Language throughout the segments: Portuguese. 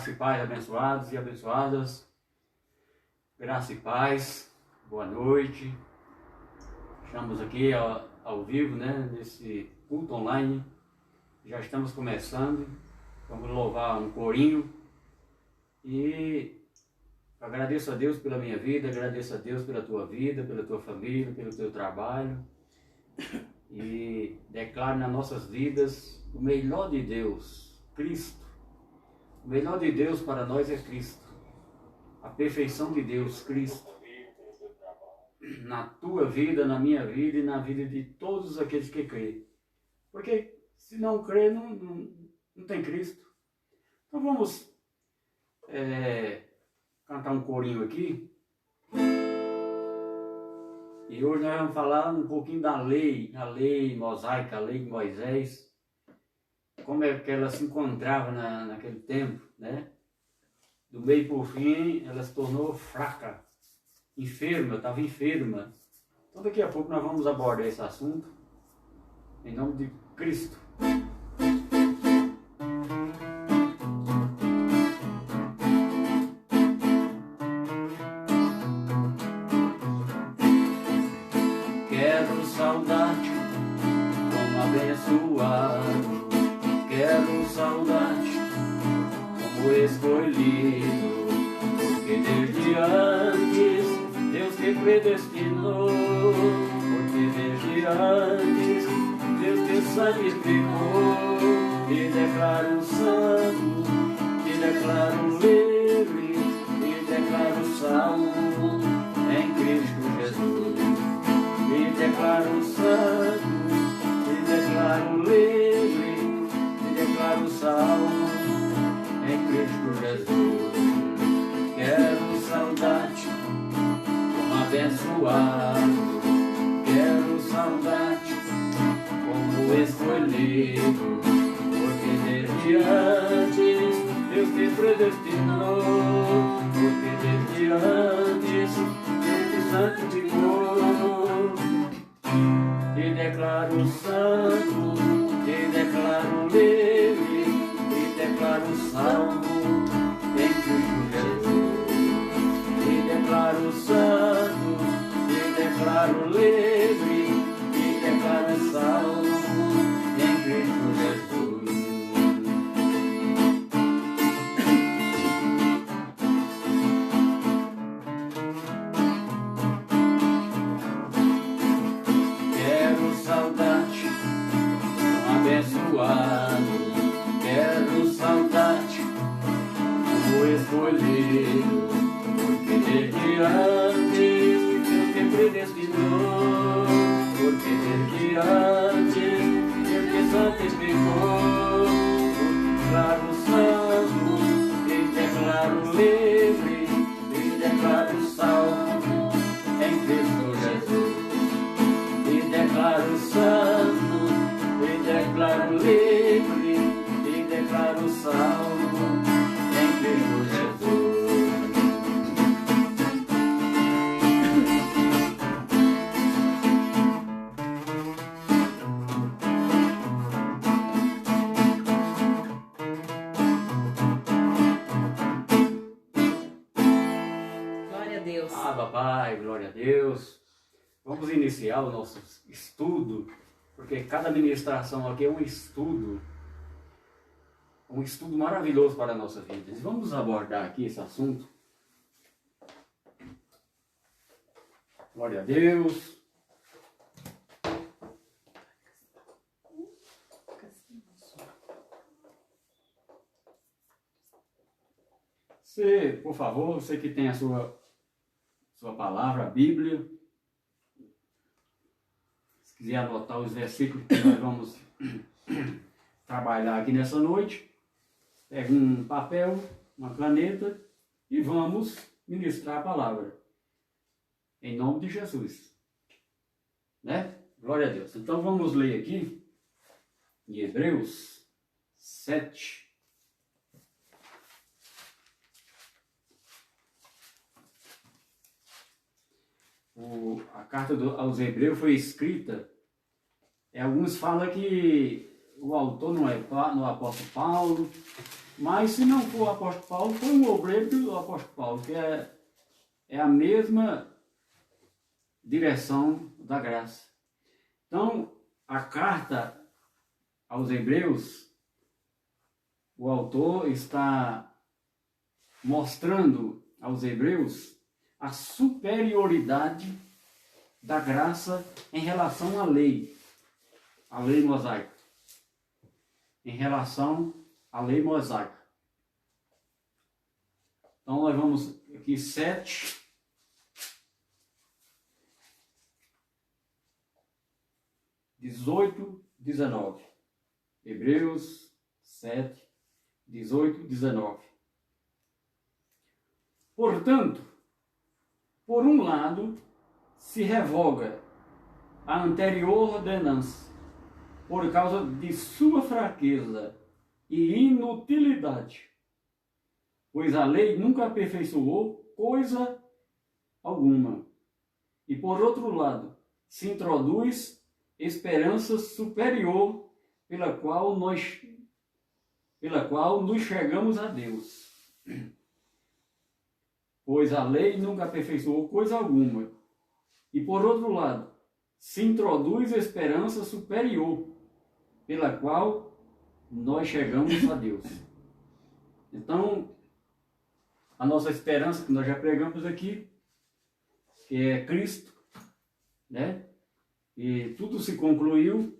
Graça e paz, abençoados e abençoadas. Graça e paz, boa noite. Estamos aqui ao vivo, né, nesse culto online. Já estamos começando. Vamos louvar um corinho. E agradeço a Deus pela minha vida, agradeço a Deus pela tua vida, pela tua família, pelo teu trabalho. E declaro nas nossas vidas o melhor de Deus, Cristo. O melhor de Deus para nós é Cristo. A perfeição de Deus, Cristo. Na tua vida, na minha vida e na vida de todos aqueles que crêem. Porque se não crer, não tem Cristo. Então vamos cantar um corinho aqui. E hoje nós vamos falar um pouquinho da lei, a lei mosaica, a lei de Moisés. Como é que ela se encontrava naquele tempo, né? Do meio por fim, ela se tornou fraca, enferma, estava enferma. Então daqui a pouco nós vamos abordar esse assunto, em nome de Cristo. Quero saudade como abençoado, quero saudade como escolhido, porque desde antes Deus te predestinou, porque desde antes Deus te santificou. Te declaro santo, te declaro livre, te declaro salvo em Cristo Jesus. Te declaro santo, te declaro livre, te declaro salvo em Cristo Jesus. Quero saudade como abençoado, quero saudade como escolhido, porque desde antes Deus te predestinou, porque desde antes Deus te santificou. Te declaro santo, te declaro livre, te declaro salvo em Cristo Jesus. Te declaro santo, te declaro livre, te declaro salvo em Cristo Jesus. Quero saudade abençoado, quero saudade como escolhido, porque desde antes Deus te predestinou, porque desde antes Deus te santificou. Declaro santo, te declaro livre, te declaro salvo em Cristo Jesus. Te declaro santo, te declaro livre, te declaro salvo em Cristo Jesus. Glória a Deus. Ah, papai, glória a Deus. Vamos iniciar o nosso estudo, porque cada ministração aqui é um estudo maravilhoso para a nossa vida. E vamos abordar aqui esse assunto. Glória a Deus. Você, por favor, você que tem a sua palavra, a Bíblia, se quiser anotar os versículos que nós vamos trabalhar aqui nessa noite, pega um papel, uma caneta e vamos ministrar a palavra. Em nome de Jesus. Né? Glória a Deus. Então vamos ler aqui em Hebreus 7. A carta aos Hebreus foi escrita. Alguns falam que o autor não é o apóstolo Paulo, Mas se não for o apóstolo Paulo, foi um obreiro do apóstolo Paulo, que é a mesma direção da graça. Então, a carta aos Hebreus, o autor está mostrando aos Hebreus a superioridade da graça em relação à lei mosaica. Em relação à lei mosaica. Então, nós vamos aqui 7. (18, 19). Hebreus 7, 18, 19. Portanto, por um lado, se revoga a anterior ordenança, por causa de sua fraqueza e inutilidade, pois a lei nunca aperfeiçoou coisa alguma. E por outro lado, se introduz esperança superior pela qual nos chegamos a Deus. Pois a lei nunca aperfeiçoou coisa alguma. E por outro lado, se introduz esperança superior pela qual nós chegamos a Deus. Então, a nossa esperança, que nós já pregamos aqui, que é Cristo, né? E tudo se concluiu,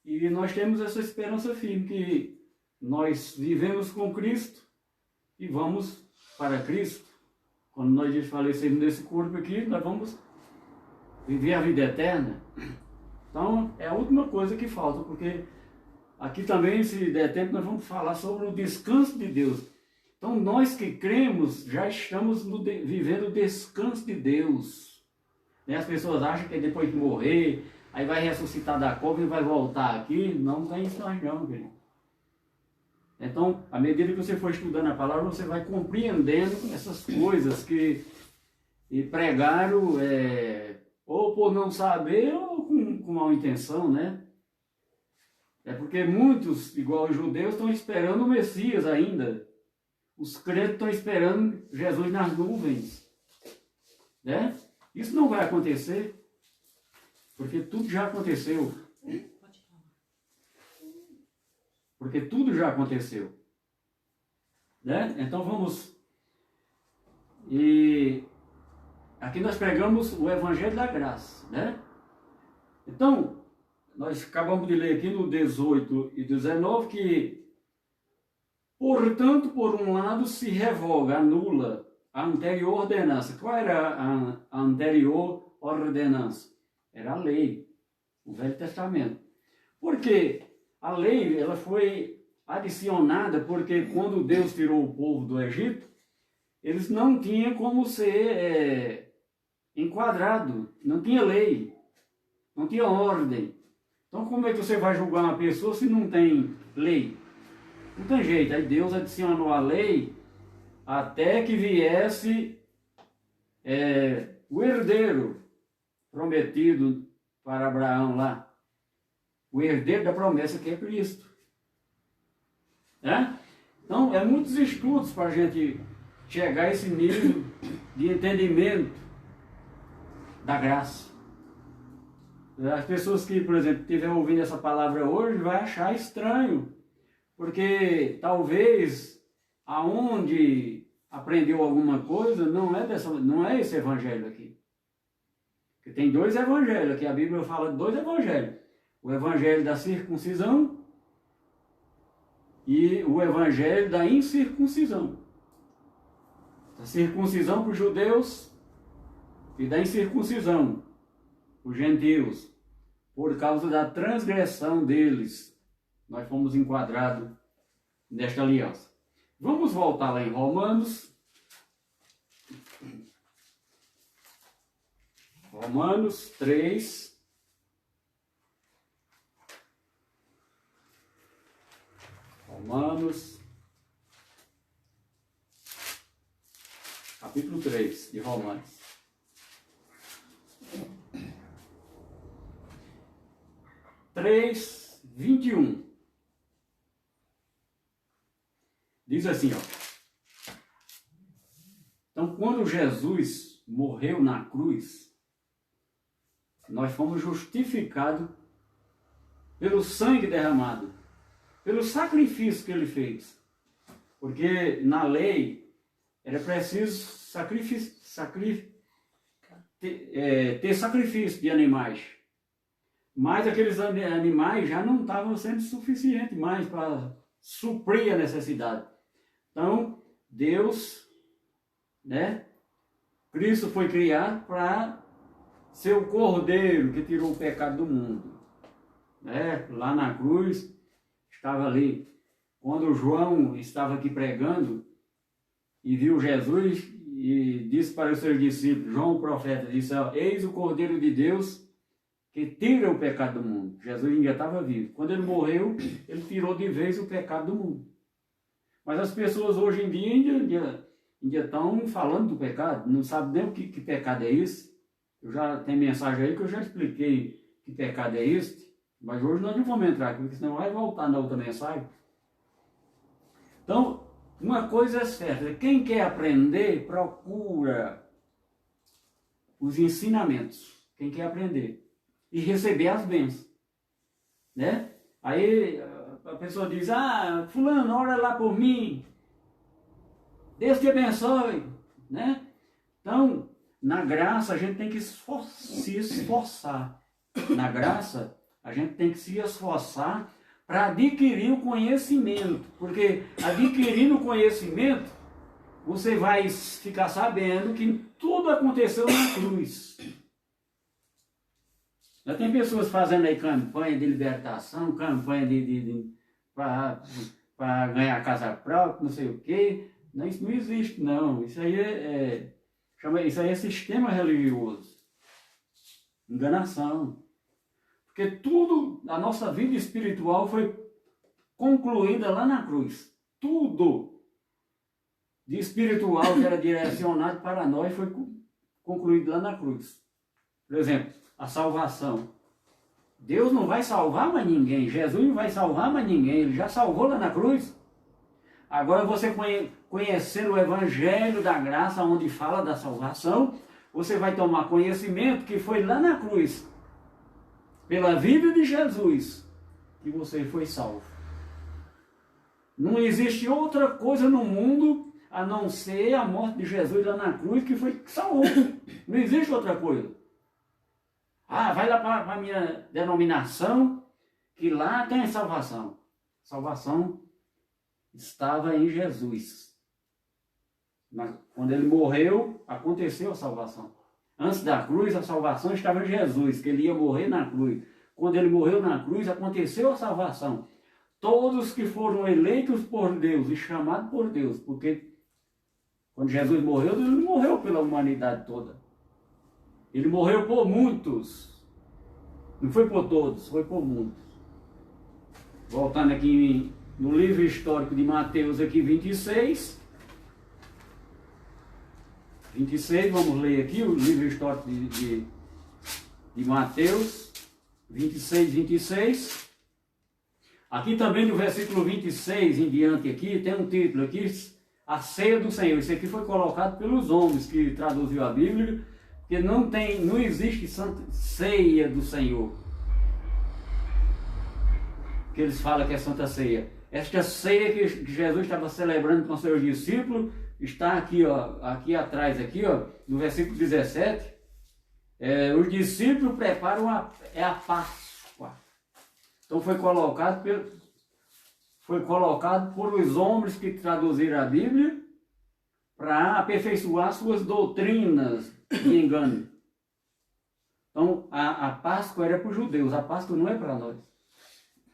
e nós temos essa esperança firme, que nós vivemos com Cristo e vamos para Cristo. Quando nós desfalecemos desse corpo aqui, nós vamos viver a vida eterna. Então, é a última coisa que falta, porque aqui também, se der tempo, nós vamos falar sobre o descanso de Deus. Então, nós que cremos, já estamos vivendo o descanso de Deus. Né? As pessoas acham que depois de morrer, aí vai ressuscitar da cova e vai voltar aqui. Não tem isso mais não, querido. Então, à medida que você for estudando a palavra, você vai compreendendo essas coisas que pregaram, ou por não saber, ou com má intenção, né? É porque muitos, igual os judeus, estão esperando o Messias ainda. Os crentes estão esperando Jesus nas nuvens. Né? Isso não vai acontecer, porque tudo já aconteceu. Porque tudo já aconteceu. Né? Então vamos... E aqui nós pregamos o Evangelho da Graça. Né? Então, nós acabamos de ler aqui no 18 e 19 que, portanto, por um lado se revoga, anula a anterior ordenança. Qual era a anterior ordenança? Era a lei, o Velho Testamento. Porque a lei ela foi adicionada porque quando Deus tirou o povo do Egito, eles não tinham como ser enquadrado, não tinha lei, não tinha ordem. Então como é que você vai julgar uma pessoa se não tem lei? Não tem jeito. Aí Deus adicionou a lei até que viesse o herdeiro prometido para Abraão lá. O herdeiro da promessa que é Cristo. Né? Então, é muitos estudos para a gente chegar a esse nível de entendimento da graça. As pessoas que, por exemplo, estiverem ouvindo essa palavra hoje, vai achar estranho, porque talvez aonde aprendeu alguma coisa não é esse evangelho aqui. Porque tem dois evangelhos, aqui a Bíblia fala de dois evangelhos. O evangelho da circuncisão e o evangelho da incircuncisão. Da circuncisão para os judeus e da incircuncisão para os gentios. Por causa da transgressão deles, nós fomos enquadrados nesta aliança. Vamos voltar lá em Romanos. Romanos 3. Romanos, capítulo 3 de Romanos. (3:21) Diz assim, ó. Então, quando Jesus morreu na cruz, nós fomos justificados pelo sangue derramado, pelo sacrifício que ele fez. Porque na lei era preciso ter sacrifício de animais. Mas aqueles animais já não estavam sendo suficientes mais para suprir a necessidade. Então, Deus, né? Cristo foi criado para ser o cordeiro que tirou o pecado do mundo. Né? Lá na cruz, estava ali. Quando João estava aqui pregando e viu Jesus e disse para os seus discípulos, João o profeta, disse, eis o Cordeiro de Deus que tira o pecado do mundo. Jesus ainda estava vivo. Quando ele morreu, ele tirou de vez o pecado do mundo. Mas as pessoas hoje em dia ainda estão falando do pecado, não sabem nem que pecado é esse. Eu já tenho mensagem aí que eu já expliquei que pecado é este, mas hoje nós não vamos entrar aqui, porque senão vai voltar na outra mensagem. Então, uma coisa é certa, quem quer aprender, procura os ensinamentos. Quem quer aprender. E receber as bênçãos. Né? Aí a pessoa diz, fulano, ora lá por mim. Deus te abençoe. Né? Então, na graça a gente tem que se esforçar. Na graça a gente tem que se esforçar para adquirir o conhecimento. Porque adquirindo o conhecimento, você vai ficar sabendo que tudo aconteceu na cruz. Já tem pessoas fazendo aí campanha de libertação, campanha para ganhar casa própria, não sei o quê. Não, isso não existe, não. Isso aí isso aí é sistema religioso. Enganação. Porque tudo, a nossa vida espiritual foi concluída lá na cruz. Tudo de espiritual que era direcionado para nós foi concluído lá na cruz. Por exemplo, a salvação. Deus não vai salvar mais ninguém. Jesus não vai salvar mais ninguém. Ele já salvou lá na cruz. Agora você conhecendo o Evangelho da graça, onde fala da salvação, você vai tomar conhecimento que foi lá na cruz, pela vida de Jesus, que você foi salvo. Não existe outra coisa no mundo a não ser a morte de Jesus lá na cruz que foi salvo. Não existe outra coisa. Vai lá para a minha denominação, que lá tem salvação. Salvação estava em Jesus. Quando ele morreu, aconteceu a salvação. Antes da cruz, a salvação estava em Jesus, que ele ia morrer na cruz. Quando ele morreu na cruz, aconteceu a salvação. Todos que foram eleitos por Deus e chamados por Deus, porque quando Jesus morreu, ele não morreu pela humanidade toda. Ele morreu por muitos. Não foi por todos, foi por muitos. Voltando aqui no livro histórico de Mateus, aqui 26. 26, vamos ler aqui o livro histórico de Mateus. 26. Aqui também no versículo 26 em diante aqui, tem um título aqui, a ceia do Senhor. Isso aqui foi colocado pelos homens que traduziu a Bíblia, porque não existe ceia do Senhor. Que eles falam que é Santa Ceia. Esta ceia que Jesus estava celebrando com seus discípulos, está aqui, aqui atrás, no versículo 17. Os discípulos preparam a Páscoa. Então foi colocado por os homens que traduziram a Bíblia para aperfeiçoar suas doutrinas de engano. Então a Páscoa era para os judeus, a Páscoa não é para nós.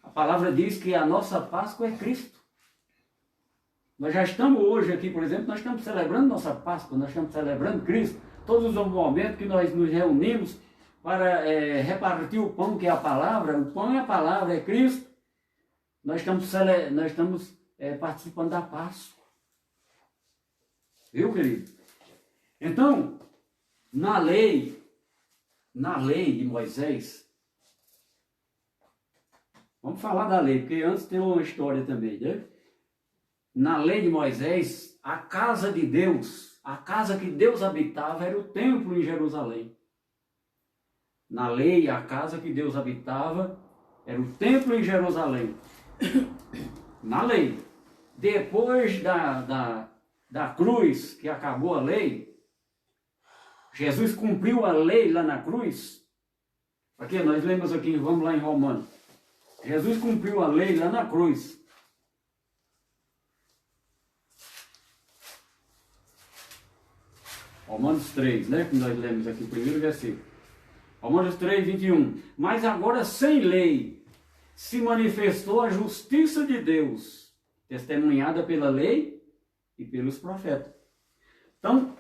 A palavra diz que a nossa Páscoa é Cristo. Nós já estamos hoje aqui, por exemplo, nós estamos celebrando nossa Páscoa, nós estamos celebrando Cristo. Todos os momentos que nós nos reunimos para repartir o pão, que é a palavra, o pão é a palavra, é Cristo. Nós estamos participando da Páscoa. Viu, querido? Então, na lei de Moisés, vamos falar da lei, porque antes tem uma história também, né? na lei de Moisés, a casa de Deus, a casa que Deus habitava era o templo em Jerusalém. Na lei, a casa que Deus habitava era o templo em Jerusalém. Na lei. Depois da cruz, que acabou a lei, Jesus cumpriu a lei lá na cruz. Aqui, nós lemos aqui, vamos lá em Romanos. Jesus cumpriu a lei lá na cruz. Romanos 3, né? Que nós lemos aqui, o primeiro versículo. Romanos 3, 21. Mas agora sem lei se manifestou a justiça de Deus, testemunhada pela lei e pelos profetas. Então,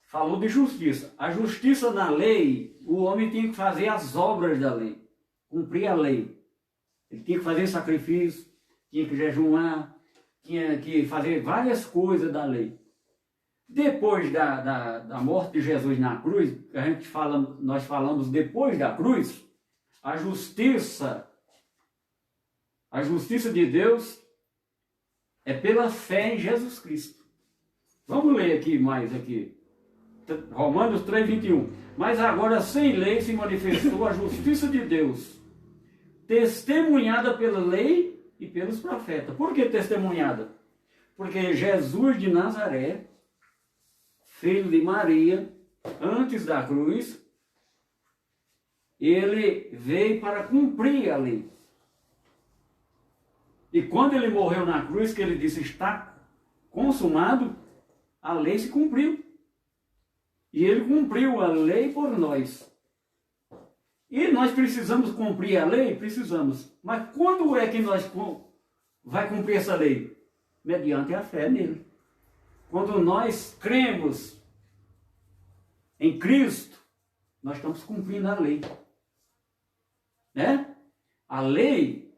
falou de justiça. A justiça na lei, o homem tinha que fazer as obras da lei, cumprir a lei. Ele tinha que fazer sacrifício, tinha que jejuar, tinha que fazer várias coisas da lei. Depois da morte de Jesus na cruz, nós falamos depois da cruz, a justiça de Deus é pela fé em Jesus Cristo. Vamos ler aqui mais aqui. Romanos 3, 21. Mas agora sem lei se manifestou a justiça de Deus, testemunhada pela lei e pelos profetas. Por que testemunhada? Porque Jesus de Nazaré, filho de Maria, antes da cruz, ele veio para cumprir a lei. E quando ele morreu na cruz, que ele disse, está consumado, a lei se cumpriu. E ele cumpriu a lei por nós. E nós precisamos cumprir a lei? Precisamos. Mas quando é que nós vai cumprir essa lei? Mediante a fé nele. Quando nós cremos em Cristo, nós estamos cumprindo a lei. Né? A lei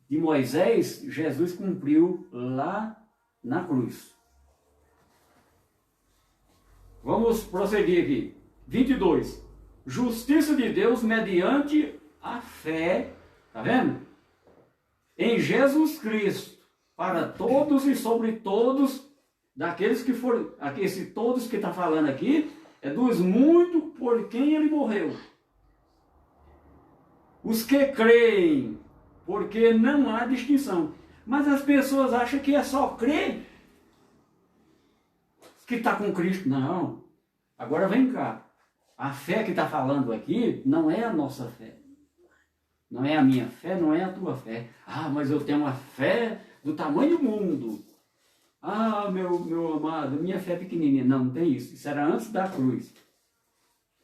de Moisés, Jesus cumpriu lá na cruz. Vamos prosseguir aqui. 22. Justiça de Deus mediante a fé, tá vendo? Em Jesus Cristo, para todos e sobre todos, daqueles que foram, esse todos que está falando aqui, é dos muitos por quem ele morreu. Os que creem, porque não há distinção. Mas as pessoas acham que é só crer que está com Cristo. Não. Agora vem cá. A fé que está falando aqui não é a nossa fé. Não é a minha fé, não é a tua fé. Ah, mas eu tenho uma fé do tamanho do mundo. Ah, meu amado, minha fé é pequenininha. Não, não tem isso. Isso era antes da cruz.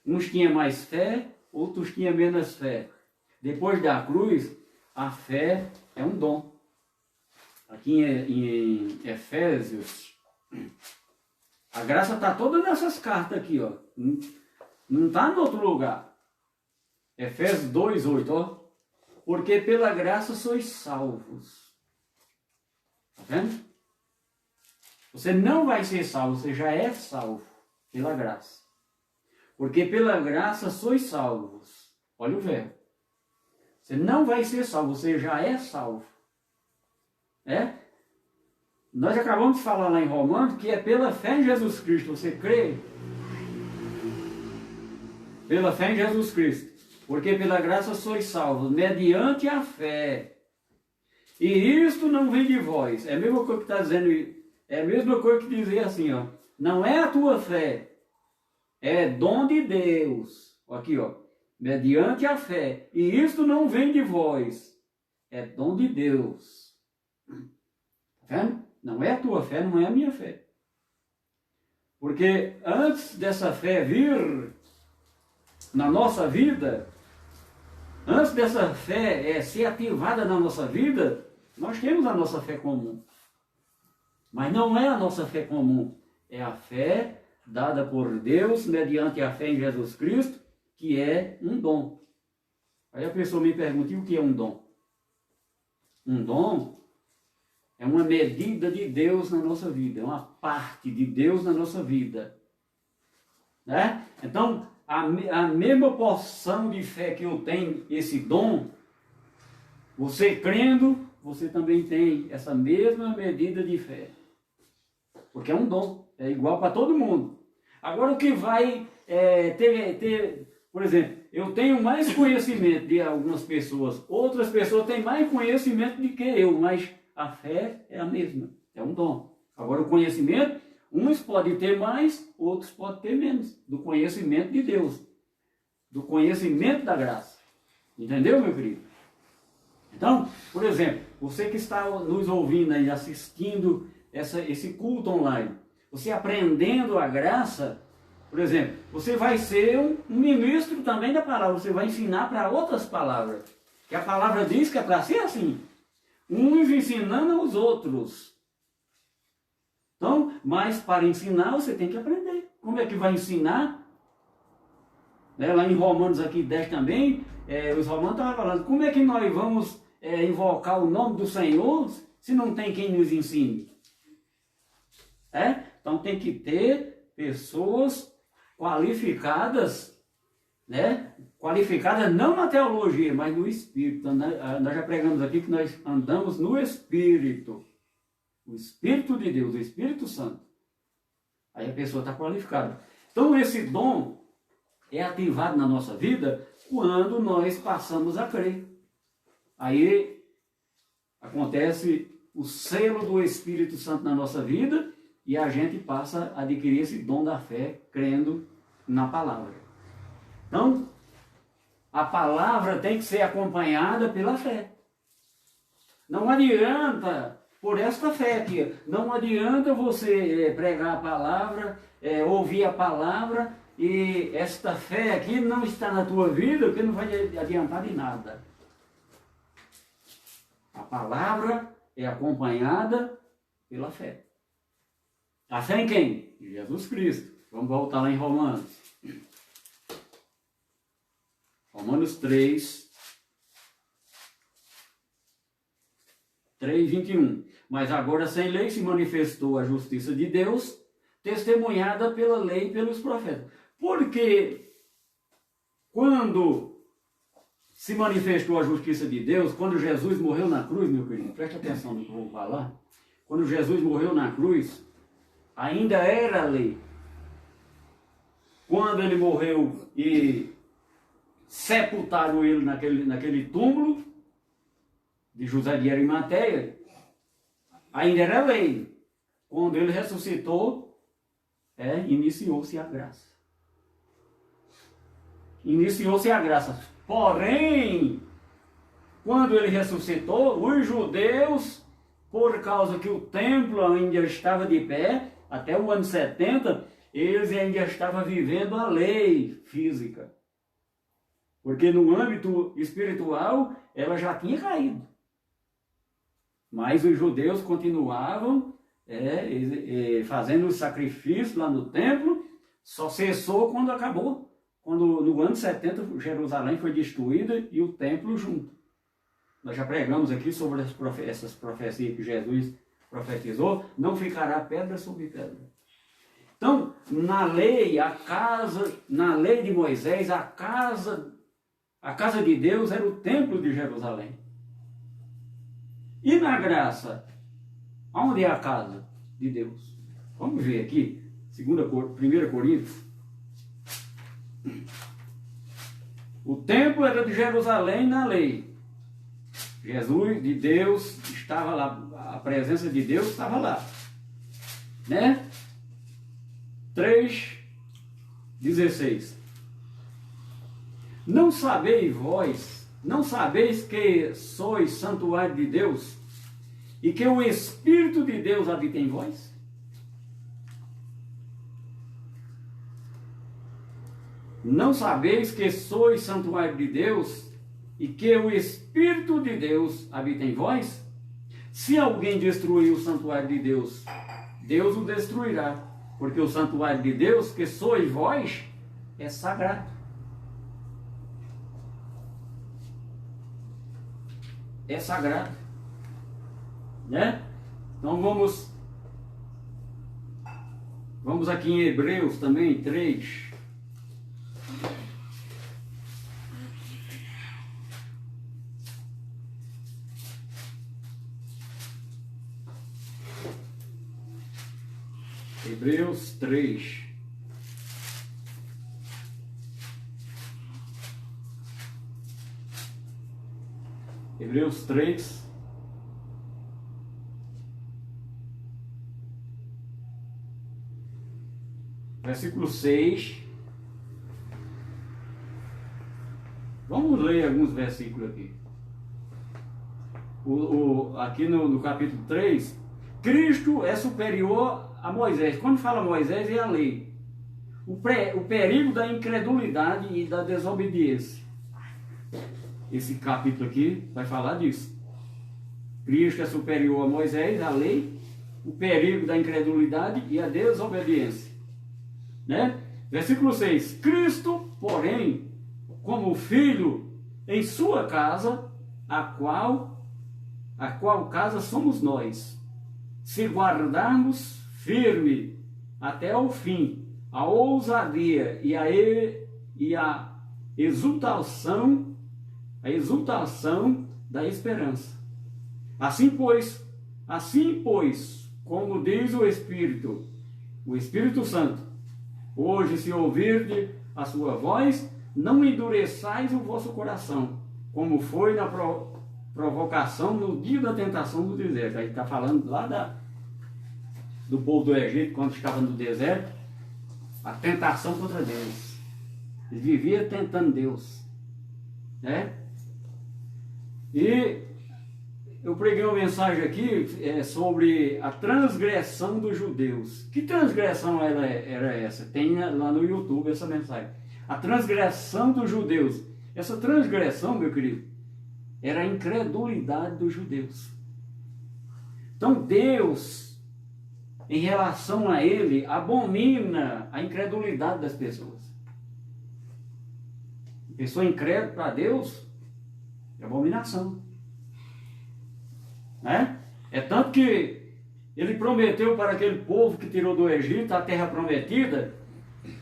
Uns tinham mais fé, outros tinham menos fé. Depois da cruz, a fé é um dom. Aqui em Efésios, a graça está toda nessas cartas aqui, ó. Não está em outro lugar. Efésios 2, 8, ó. Porque pela graça sois salvos. Está vendo? Você não vai ser salvo, você já é salvo pela graça. Porque pela graça sois salvos. Olha o verbo. Você não vai ser salvo, você já é salvo. É? Nós acabamos de falar lá em Romanos que é pela fé em Jesus Cristo. Você crê? Pela fé em Jesus Cristo. Porque pela graça sois salvos, mediante a fé. E isto não vem de vós. É a mesma coisa que está dizendo, é a mesma coisa que dizer assim, ó. Não é a tua fé, é dom de Deus. Aqui, ó. Mediante a fé. E isto não vem de vós, é dom de Deus. Tá vendo? Não é a tua fé, não é a minha fé. Porque antes dessa fé vir na nossa vida, antes dessa fé ser ativada na nossa vida, nós temos a nossa fé comum. Mas não é a nossa fé comum, é a fé dada por Deus mediante a fé em Jesus Cristo, que é um dom. Aí a pessoa me pergunta, e o que é um dom? Um dom é uma medida de Deus na nossa vida, é uma parte de Deus na nossa vida. Né? Então, a mesma porção de fé que eu tenho, esse dom, você crendo, você também tem essa mesma medida de fé. Porque é um dom, é igual para todo mundo. Agora o que vai por exemplo, eu tenho mais conhecimento de algumas pessoas, outras pessoas têm mais conhecimento do que eu, mas a fé é a mesma, é um dom. Agora o conhecimento, uns podem ter mais, outros podem ter menos, do conhecimento de Deus, do conhecimento da graça. Entendeu, meu querido? Então, por exemplo, você que está nos ouvindo aí, assistindo esse culto online, você aprendendo a graça, por exemplo, você vai ser um ministro também da palavra, você vai ensinar para outras palavras. Que a palavra diz que é para ser assim, uns ensinando aos outros. Então, mas para ensinar você tem que aprender. Como é que vai ensinar? Lá em Romanos aqui 10 também, os romanos estavam falando, como é que nós vamos invocar o nome do Senhor se não tem quem nos ensine? Então tem que ter pessoas qualificadas, qualificadas não na teologia, mas no Espírito. Nós já pregamos aqui que nós andamos no Espírito. O Espírito de Deus, o Espírito Santo. Aí a pessoa está qualificada. Então esse dom é ativado na nossa vida quando nós passamos a crer. Aí acontece o selo do Espírito Santo na nossa vida e a gente passa a adquirir esse dom da fé crendo na palavra. Então, a palavra tem que ser acompanhada pela fé. Não adianta, por esta fé aqui, não adianta você pregar a palavra, ouvir a palavra e esta fé aqui não está na tua vida, porque não vai adiantar de nada. A palavra é acompanhada pela fé. A fé em quem? Em Jesus Cristo. Vamos voltar lá em Romanos. Romanos 3, 21. Mas agora sem lei se manifestou a justiça de Deus, testemunhada pela lei e pelos profetas. Porque quando se manifestou a justiça de Deus, quando Jesus morreu na cruz, meu querido, preste atenção no que eu vou falar. Quando Jesus morreu na cruz, ainda era a lei. Quando ele morreu e sepultaram ele naquele túmulo de José de Arimateia, ainda era lei. Quando ele ressuscitou, iniciou-se a graça. Iniciou-se a graça. Porém, quando ele ressuscitou, os judeus, por causa que o templo ainda estava de pé, até o ano 70, eles ainda estavam vivendo a lei física. Porque no âmbito espiritual, ela já tinha caído. Mas os judeus continuavam fazendo o sacrifício lá no templo, só cessou quando acabou. Quando no ano 70 Jerusalém foi destruída e o templo junto. Nós já pregamos aqui sobre essas profecias que Jesus profetizou, não ficará pedra sobre pedra. Então, na lei de Moisés, a casa de Deus era o templo de Jerusalém. E na graça, onde é a casa de Deus? Vamos ver aqui, 1 Coríntios. O templo era de Jerusalém na lei. Jesus, de Deus, estava lá, a presença de Deus estava lá. 3:16. Não sabeis que sois santuário de Deus e que o Espírito de Deus habita em vós? Não sabeis que sois santuário de Deus e que o Espírito de Deus habita em vós? Se alguém destruir o santuário de Deus, Deus o destruirá, porque o santuário de Deus, que sois vós, é sagrado. É sagrado. Então vamos aqui em Hebreus também, 3. Hebreus 3. Hebreus 3. Versículo 6. Vamos ler alguns versículos aqui. Aqui no capítulo 3, Cristo é superior a Moisés. Quando fala Moisés, é a lei. O perigo da incredulidade e da desobediência. Esse capítulo aqui vai falar disso. Cristo é superior a Moisés, a lei, o perigo da incredulidade e a desobediência. Né? Versículo 6. Cristo, porém, como filho em sua casa, a qual casa somos nós, se guardarmos firme até o fim a ousadia e a exultação da esperança. Assim pois, como diz o Espírito Santo, hoje se ouvirdes a sua voz, não endureçais o vosso coração, como foi na provocação no dia da tentação do deserto. Aí está falando lá do povo do Egito, quando estava no deserto, a tentação contra Deus. Eles viviam tentando Deus, né? E eu preguei uma mensagem aqui sobre a transgressão dos judeus. Que transgressão era essa? Tem lá no YouTube essa mensagem. A transgressão dos judeus. Essa transgressão, meu querido, era a incredulidade dos judeus. Então Deus, em relação a ele, abomina a incredulidade das pessoas. A pessoa incrédula para Deus é abominação. Né? É tanto que ele prometeu para aquele povo que tirou do Egito a terra prometida,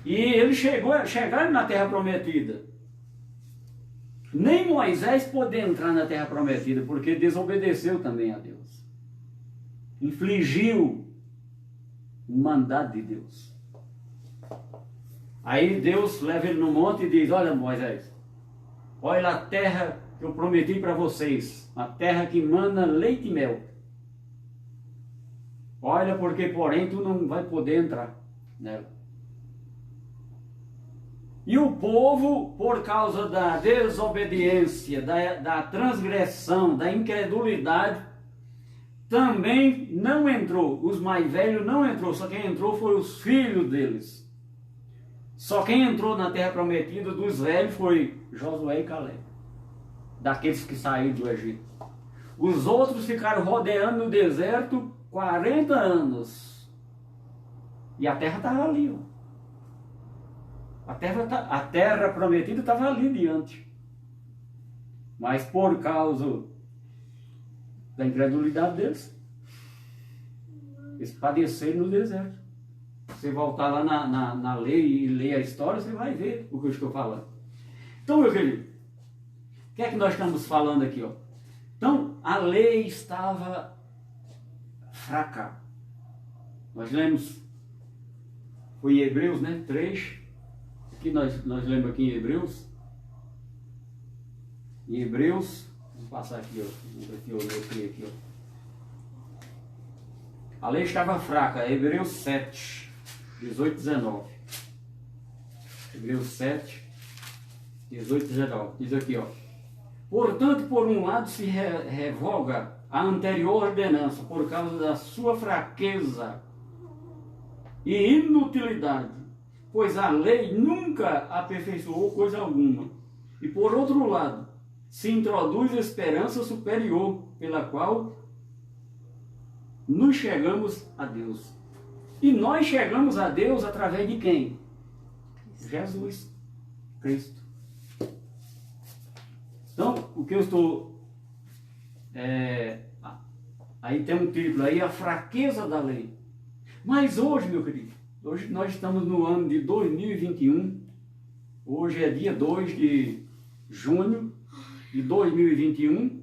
e eles chegaram na terra prometida. Nem Moisés pôde entrar na terra prometida, porque desobedeceu também a Deus. Infligiu o mandato de Deus. Aí Deus leva ele no monte e diz: olha, Moisés, olha a terra que eu prometi para vocês, a terra que mana leite e mel. Olha, porque porém tu não vai poder entrar nela. E o povo, por causa da desobediência, da transgressão, da incredulidade, também não entrou. Os mais velhos não entrou, só quem entrou foi os filhos deles. Só quem entrou na terra prometida dos velhos foi Josué e Caleb, daqueles que saíram do Egito. Os outros ficaram rodeando no deserto 40 anos. E a terra estava ali, ó. A terra prometida estava ali diante. Mas por causa da incredulidade deles, eles padeceram no deserto. Você voltar lá na lei e ler a história, você vai ver o que eu estou falando. Então, meu querido, o que é que nós estamos falando aqui? Ó? Então, a lei estava fraca. Nós lemos, foi em Hebreus, né? 3. Aqui nós lemos aqui em Hebreus. Em Hebreus, vamos passar aqui, ó. Aqui, ó. A lei estava fraca. Hebreus 7, 18 e 19. Hebreus 7, 18 e 19. Diz aqui, ó. Portanto, por um lado se revoga a anterior ordenança por causa da sua fraqueza e inutilidade, pois a lei nunca aperfeiçoou coisa alguma. E por outro lado, se introduz a esperança superior, pela qual nos chegamos a Deus. E nós chegamos a Deus através de quem? Jesus Cristo. Então, o que eu estou... aí tem um título aí, a fraqueza da lei. Mas hoje, meu querido, hoje nós estamos no ano de 2021. Hoje é dia 2 de junho de 2021.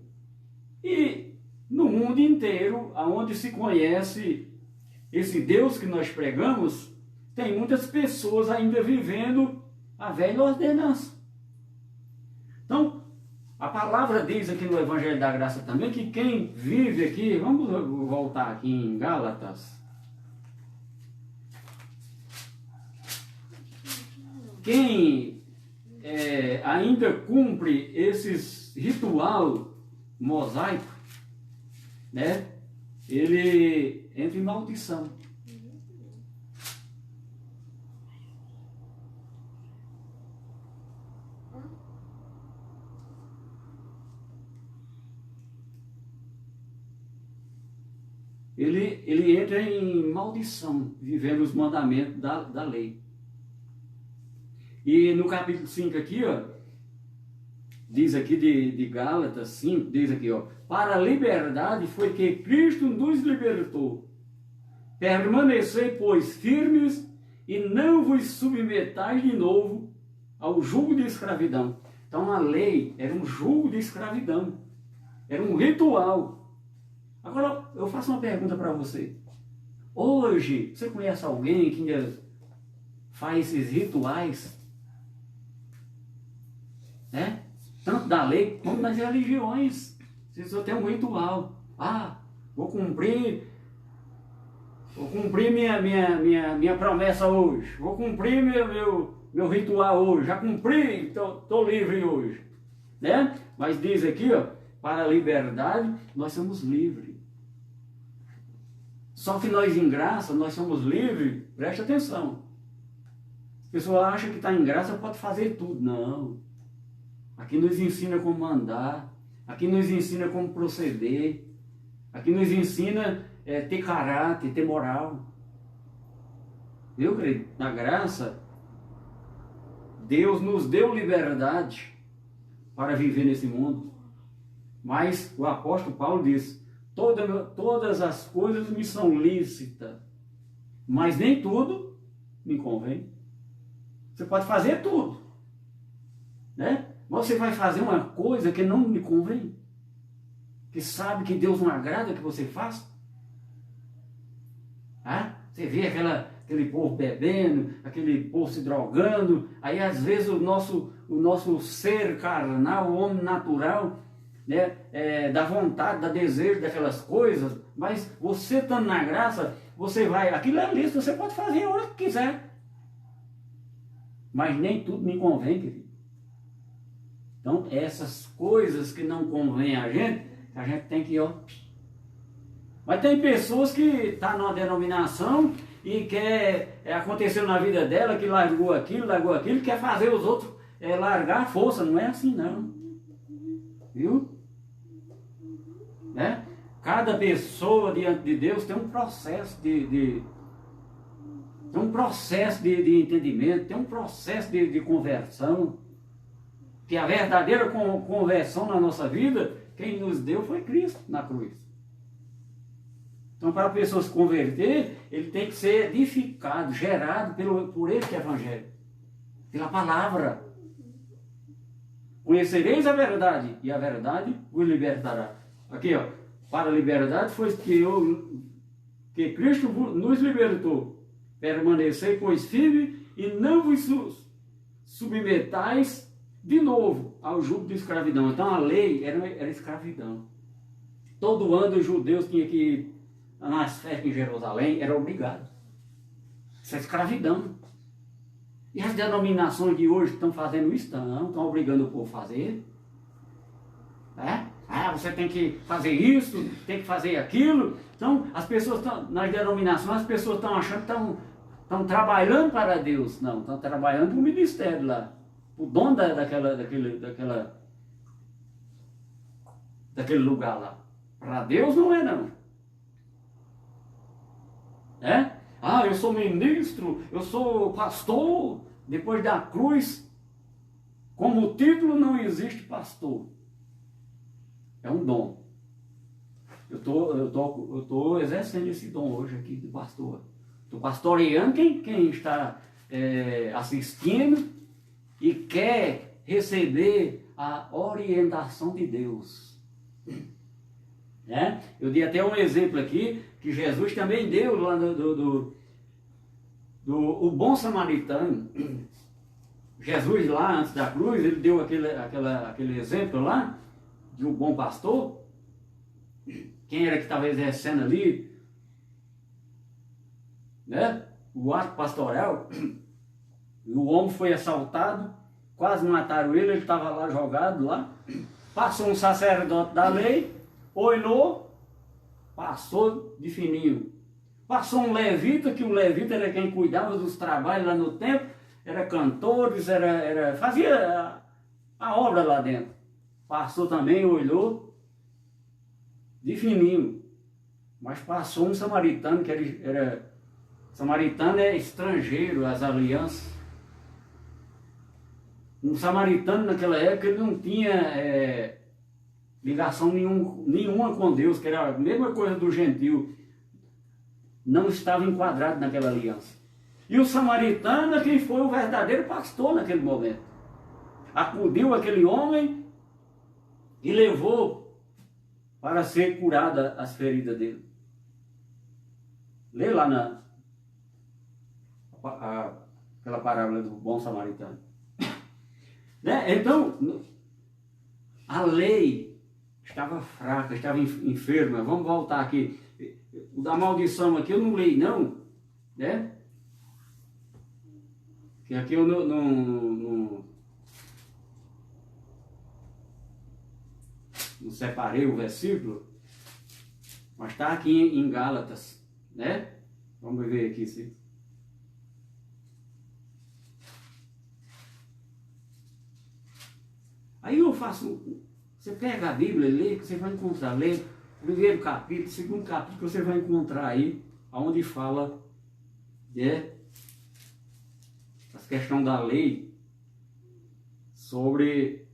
E no mundo inteiro, onde se conhece esse Deus que nós pregamos, tem muitas pessoas ainda vivendo a velha ordenança. Então, a palavra diz aqui no Evangelho da Graça também que quem vive aqui, vamos voltar aqui em Gálatas. Quem ainda cumpre esses ritual mosaico, né? Ele entra em maldição. Ele entra em maldição, vivendo os mandamentos da lei. E no capítulo 5 aqui, ó, diz aqui de Gálatas 5, diz aqui, ó, para a liberdade foi que Cristo nos libertou. Permanecei, pois, firmes e não vos submetais de novo ao jugo de escravidão. Então a lei era um jugo de escravidão, era um ritual. Agora eu faço uma pergunta para você. Hoje, você conhece alguém que ainda faz esses rituais? Né? Tanto da lei como das religiões. Você só tem um ritual. Ah, vou cumprir minha promessa hoje. Vou cumprir meu ritual hoje. Já cumpri, estou livre hoje. Né? Mas diz aqui, ó, para a liberdade nós somos livres. Só que nós em graça, nós somos livres, preste atenção. A pessoa acha que está em graça pode fazer tudo. Não. Aqui nos ensina como andar, aqui nos ensina como proceder, aqui nos ensina ter caráter, ter moral. Viu, querido? Na graça, Deus nos deu liberdade para viver nesse mundo. Mas o apóstolo Paulo diz, todas as coisas me são lícitas, mas nem tudo me convém. Você pode fazer tudo, né? Mas você vai fazer uma coisa que não lhe convém, que sabe que Deus não agrada que você faça. Ah? Você vê aquele povo bebendo, aquele povo se drogando, aí às vezes o nosso ser carnal, o homem natural, né, dá vontade, dá desejo daquelas coisas, mas você estando na graça, você vai, aquilo é lícito, você pode fazer a hora que quiser. Mas nem tudo me convém, querido. Então, essas coisas que não convém a gente tem que, ó. Mas tem pessoas que estão numa denominação e quer, aconteceu na vida dela, que largou aquilo, quer fazer os outros largar a força. Não é assim, não. Viu? Né? Cada pessoa diante de Deus tem um processo tem um processo de entendimento, tem um processo de conversão. Que a verdadeira conversão na nossa vida, quem nos deu foi Cristo na cruz. Então, para a pessoa se converter, ele tem que ser edificado, gerado por esse evangelho, pela palavra. Conhecereis a verdade, e a verdade vos libertará. Aqui, ó, para a liberdade foi que Cristo nos libertou. Permanecei, pois, firme, e não vos submetais de novo ao jugo de escravidão. Então a lei era escravidão. Todo ano os judeus tinham que ir nas festas em Jerusalém, era obrigado. Isso é escravidão. E as denominações de hoje estão fazendo isso? Estão obrigando o povo a fazer. Você tem que fazer isso, tem que fazer aquilo. Então, as pessoas estão, nas denominações, as pessoas estão achando que estão trabalhando para Deus. Não, estão trabalhando para o ministério lá. O dono daquele lugar lá. Para Deus não é, não. Eu sou ministro, eu sou pastor. Depois da cruz, como título, não existe pastor. É um dom. Eu tô exercendo esse dom hoje aqui de pastor. Estou pastoreando quem está assistindo e quer receber a orientação de Deus. né? Eu dei até um exemplo aqui, que Jesus também deu lá o bom samaritano. Jesus lá antes da cruz, ele deu aquele exemplo lá, de um bom pastor. Quem era que estava exercendo ali, né? O ato pastoral. E o homem foi assaltado, quase mataram ele estava lá jogado lá. Passou um sacerdote da lei, olhou, passou de fininho. Passou um levita, que o levita era quem cuidava dos trabalhos lá no templo, era cantores, fazia a obra lá dentro. Passou também, olhou, de fininho. Mas passou um samaritano, que samaritano é estrangeiro, as alianças. Um samaritano naquela época ele não tinha ligação nenhuma com Deus, que era a mesma coisa do gentil. Não estava enquadrado naquela aliança. E o samaritano é quem foi o verdadeiro pastor naquele momento. Acudiu aquele homem e levou para ser curada as feridas dele. Lê lá aquela parábola do bom samaritano. Né? Então, a lei estava fraca, estava enferma. Vamos voltar aqui. O da maldição aqui eu não leio não, né? Que aqui eu não separei o versículo, mas está aqui em Gálatas, né? Vamos ver aqui sim. Aí eu faço, você pega a Bíblia e lê, que você vai encontrar, lê o primeiro capítulo, o segundo capítulo, que você vai encontrar aí, onde fala a questão da lei sobre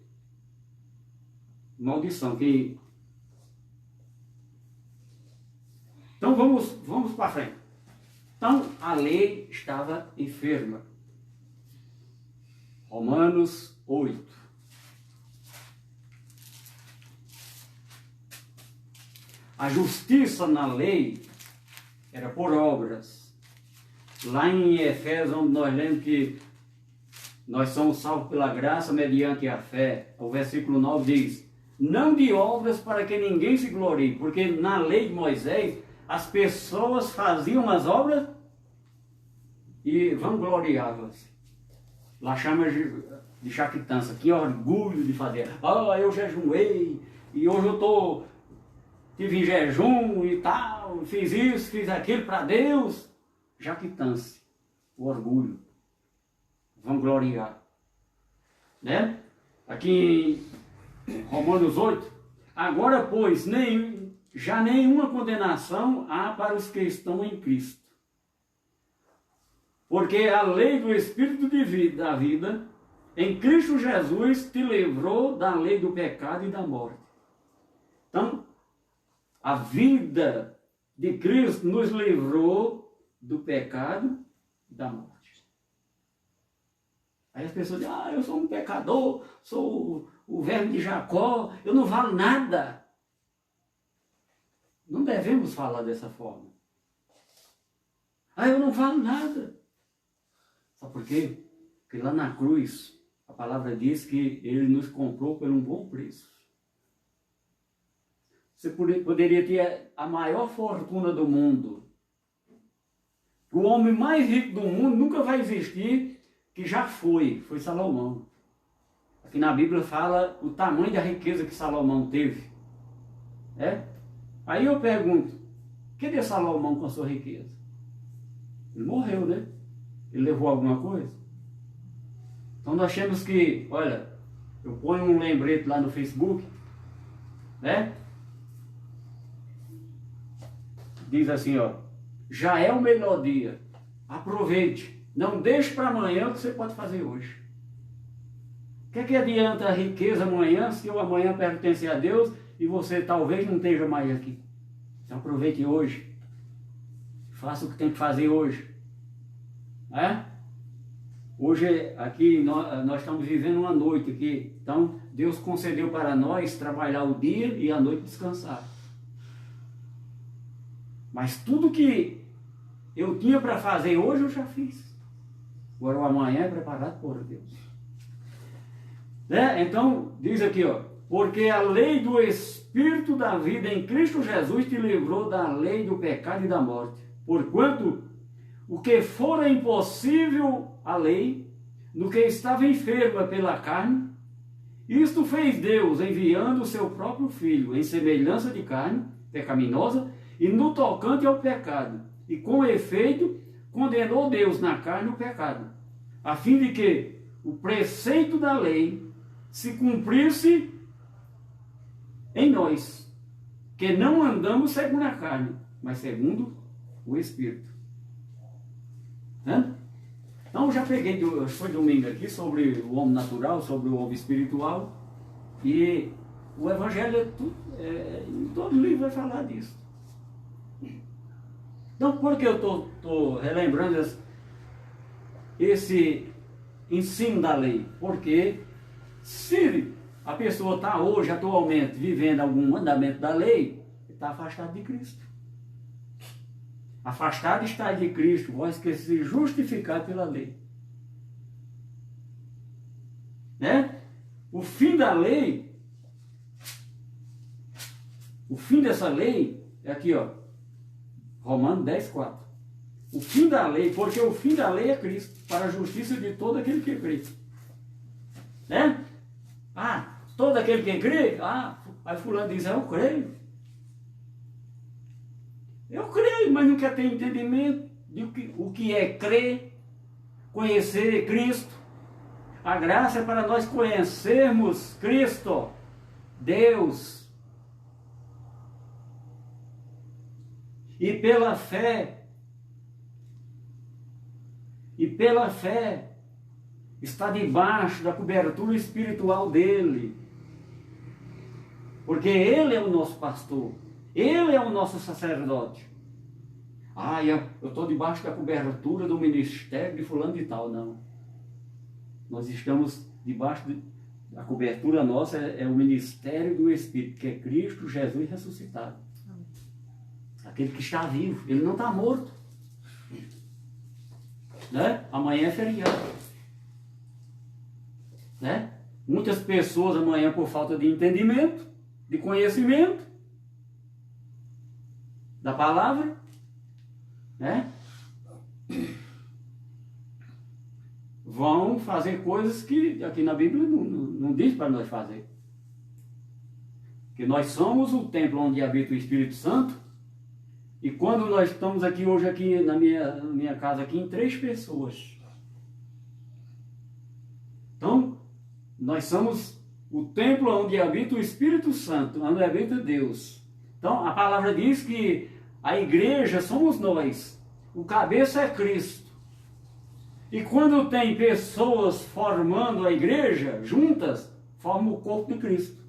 maldição. Então vamos para frente. Então a lei estava enferma. Romanos 8. A justiça na lei era por obras. Lá em Efésios, onde nós lemos que nós somos salvos pela graça mediante a fé, o versículo 9 diz: não de obras para que ninguém se glorie, porque na lei de Moisés as pessoas faziam as obras e vangloriavam-se. Lá chama de jactância, que orgulho de fazer. Eu jejuei e hoje eu tive em jejum e tal, fiz isso, fiz aquilo para Deus. Jactância, o orgulho, vangloriar. Né? Aqui em Romanos 8, agora pois, já nenhuma condenação há para os que estão em Cristo. Porque a lei do Espírito da vida, em Cristo Jesus, te livrou da lei do pecado e da morte. Então, a vida de Cristo nos livrou do pecado e da morte. Aí as pessoas dizem, eu sou um pecador, sou o verme de Jacó, eu não valo nada. Não devemos falar dessa forma. Eu não valo nada. Sabe por quê? Porque lá na cruz, a palavra diz que ele nos comprou por um bom preço. Você poderia ter a maior fortuna do mundo. O homem mais rico do mundo nunca vai existir, que já foi Salomão. Aqui na Bíblia fala o tamanho da riqueza que Salomão teve. Aí eu pergunto, cadê Salomão com a sua riqueza? Ele morreu, né? Ele levou alguma coisa? Então nós temos que, olha, eu ponho um lembrete lá no Facebook, né? Diz assim, já é o melhor dia, aproveite, não deixe para amanhã o que você pode fazer hoje. O que adianta a riqueza amanhã, se o amanhã pertence a Deus e você talvez não esteja mais aqui? Então aproveite hoje, faça o que tem que fazer hoje. Hoje aqui nós estamos vivendo uma noite aqui, então Deus concedeu para nós trabalhar o dia e a noite descansar. Mas tudo que eu tinha para fazer hoje, eu já fiz. Agora o amanhã é preparado por Deus. Então, diz aqui, ó, porque a lei do Espírito da vida em Cristo Jesus te livrou da lei do pecado e da morte. Porquanto, o que fora impossível à lei, no que estava enferma pela carne, isto fez Deus, enviando o seu próprio Filho, em semelhança de carne pecaminosa, e no tocante ao pecado. E com efeito, condenou Deus na carne o pecado, a fim de que o preceito da lei se cumprisse em nós, que não andamos segundo a carne, mas segundo o Espírito. Então, já peguei, foi domingo aqui, sobre o homem natural, sobre o homem espiritual, e o Evangelho em todo livro vai falar disso. Então, por que eu estou relembrando esse ensino da lei? Porque se a pessoa está hoje, atualmente, vivendo algum mandamento da lei, está afastado de Cristo. Afastado está de Cristo, vós que se justificar pela lei. O fim da lei, o fim dessa lei, é aqui, ó, Romanos 10:4. O fim da lei, porque o fim da lei é Cristo, para a justiça de todo aquele que crê. Todo aquele que crê, aí fulano diz, eu creio. Eu creio, mas não quer ter entendimento de o que é crer, conhecer Cristo. A graça é para nós conhecermos Cristo, Deus. E pela fé, está debaixo da cobertura espiritual dele. Porque ele é o nosso pastor. Ele é o nosso sacerdote. Eu estou debaixo da cobertura do ministério de fulano de tal. Não. Nós estamos debaixo da cobertura nossa, é o ministério do Espírito, que é Cristo Jesus ressuscitado. Aquele que está vivo, ele não está morto. Amanhã é feriado. Muitas pessoas amanhã, por falta de entendimento, de conhecimento da palavra, vão fazer coisas que aqui na Bíblia não diz para nós fazer. Que nós somos o templo onde habita o Espírito Santo, e quando nós estamos aqui hoje aqui na minha casa aqui em 3 pessoas. Então, nós somos o templo onde habita o Espírito Santo, onde habita Deus. Então, a palavra diz que a igreja somos nós, o cabeça é Cristo. E quando tem pessoas formando a igreja juntas, forma o corpo de Cristo.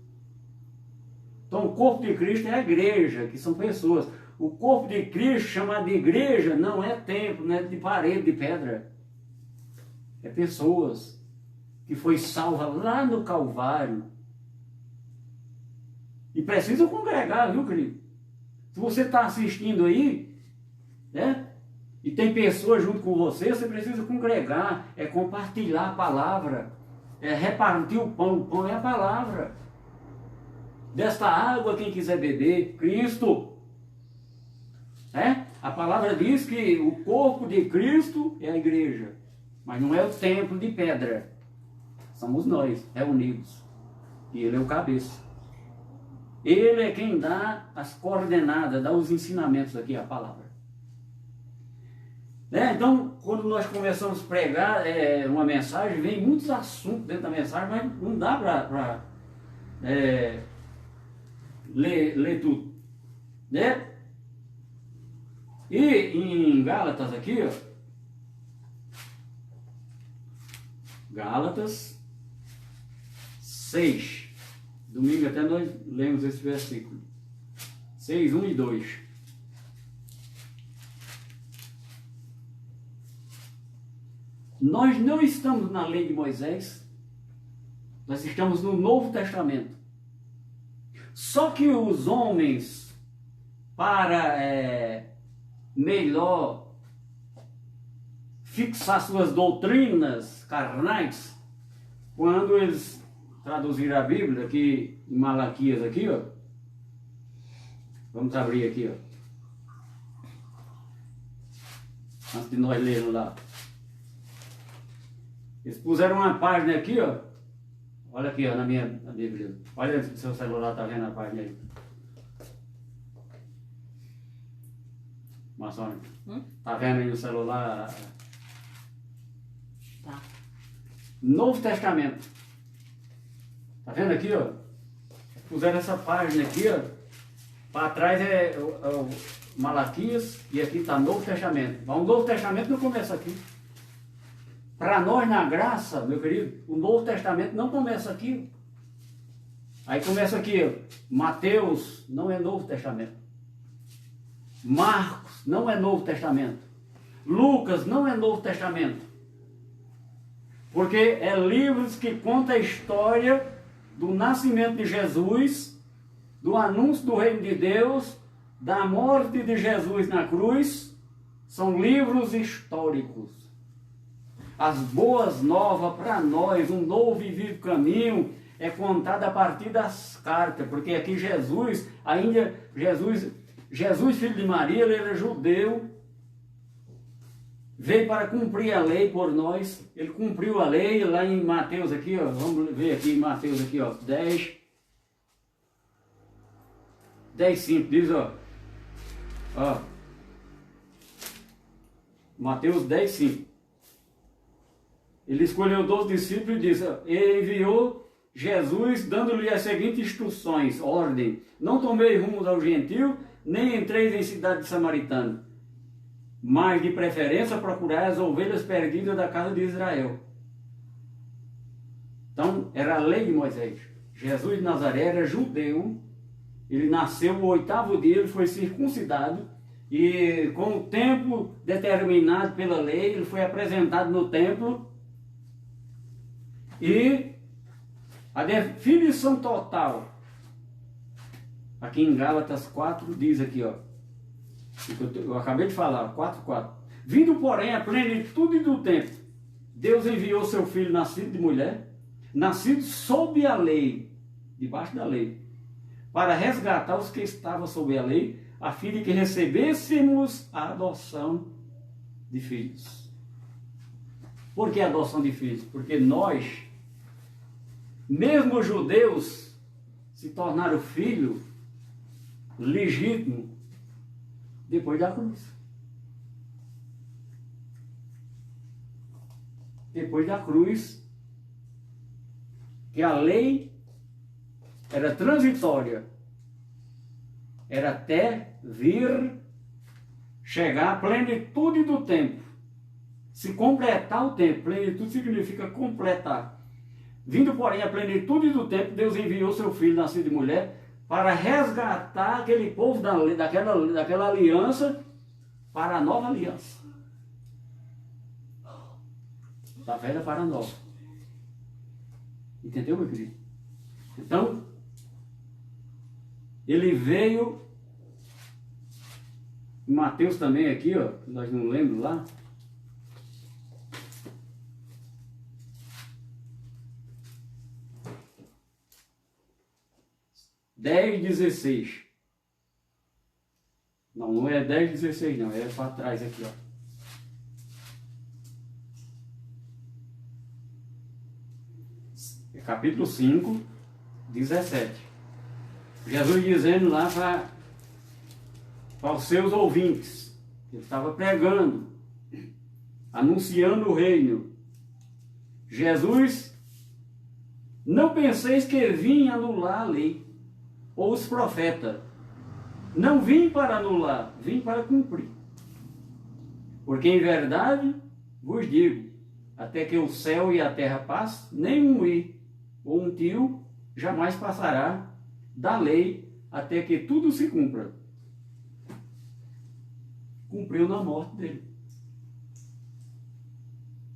Então, o corpo de Cristo é a igreja, que são pessoas. O corpo de Cristo, chamado de igreja, não é templo, não é de parede, de pedra. É pessoas que foi salva lá no Calvário. E precisa congregar, viu, querido? Se você está assistindo aí, e tem pessoas junto com você, você precisa congregar, é compartilhar a palavra, é repartir o pão é a palavra. Desta água, quem quiser beber, Cristo. A palavra diz que o corpo de Cristo é a igreja, mas não é o templo de pedra. Somos nós, reunidos. E ele é o cabeça. Ele é quem dá as coordenadas, dá os ensinamentos aqui, a palavra. Então, quando nós começamos a pregar uma mensagem, vem muitos assuntos dentro da mensagem, mas não dá para ler tudo. E em Gálatas aqui, ó, Gálatas 6. Domingo até nós lemos esse versículo. 6, 1 e 2. Nós não estamos na lei de Moisés, nós estamos no Novo Testamento. Só que os homens, para melhor fixar suas doutrinas carnais quando eles traduziram a Bíblia aqui em Malaquias aqui, ó. Vamos abrir aqui, ó. Antes de nós lermos lá. Eles puseram uma página aqui, ó. Olha aqui, ó, na minha Bíblia. Olha se o seu celular tá vendo a página aí. Maçônica. Tá vendo aí no celular? Tá. Novo Testamento. Tá vendo aqui, ó? Puseram essa página aqui, ó. Para trás é o Malaquias e aqui está Novo Testamento. Mas o Novo Testamento não começa aqui. Para nós na graça, meu querido, o Novo Testamento não começa aqui. Aí começa aqui, ó. Mateus não é Novo Testamento. Marcos não é Novo Testamento. Lucas não é Novo Testamento. Porque é livros que contam a história do nascimento de Jesus, do anúncio do reino de Deus, da morte de Jesus na cruz. São livros históricos. As boas novas para nós, um novo e vivo caminho, é contado a partir das cartas, porque aqui Jesus, Jesus filho de Maria, ele era judeu, veio para cumprir a lei por nós. Ele cumpriu a lei lá em Mateus aqui, ó, vamos ver aqui em Mateus aqui, ó, 10:5 diz, ó, Mateus 10:5. Ele escolheu 12 discípulos e disse, e enviou Jesus dando-lhe as seguintes instruções, ordem: não tomei rumos ao gentio, nem entreis em cidade de samaritano, mas de preferência procurai as ovelhas perdidas da casa de Israel. Então, era a lei de Moisés. Jesus de Nazaré era judeu, ele nasceu no 8º dia, ele foi circuncidado, e com o tempo determinado pela lei, ele foi apresentado no templo, e a definição total, aqui em Gálatas 4, diz aqui, ó, eu acabei de falar, 4:4. Vindo, porém, a plenitude do tempo, Deus enviou seu filho nascido de mulher, nascido sob a lei, debaixo da lei, para resgatar os que estavam sob a lei, a fim de que recebêssemos a adoção de filhos. Por que a adoção de filhos? Porque nós, mesmo os judeus, se tornaram filho legítimo depois da cruz. Depois da cruz, que a lei era transitória, era até chegar à plenitude do tempo, se completar o tempo. Plenitude significa completar. Vindo, porém, a plenitude do tempo, Deus enviou seu filho nascido de mulher para resgatar aquele povo daquela aliança para a nova aliança. Da velha para a nova. Entendeu, meu querido? Então, ele veio, em Mateus também aqui, ó, nós não lembramos lá. Dez 16. Não é 10:16 não, é para trás aqui, ó. É capítulo 5, 17. Jesus dizendo lá para os seus ouvintes, ele estava pregando, anunciando o reino. Jesus, não penseis que vim anular a lei ou os profetas. Não vim para anular, vim para cumprir. Porque em verdade vos digo, até que o céu e a terra passem, nem um i ou um tio jamais passará da lei, até que tudo se cumpra. Cumpriu na morte dele.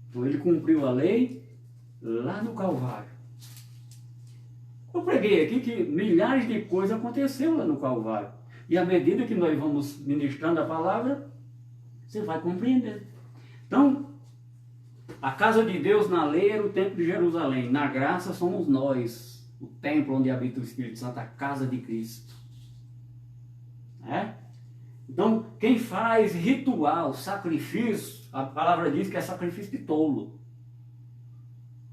Então ele cumpriu a lei lá no Calvário. Eu preguei aqui que milhares de coisas aconteceram lá no Calvário. E à medida que nós vamos ministrando a palavra, você vai compreender. Então, a casa de Deus na lei era o templo de Jerusalém. Na graça somos nós, o templo onde habita o Espírito Santo, a casa de Cristo. Então, quem faz ritual, sacrifício, a palavra diz que é sacrifício de tolo.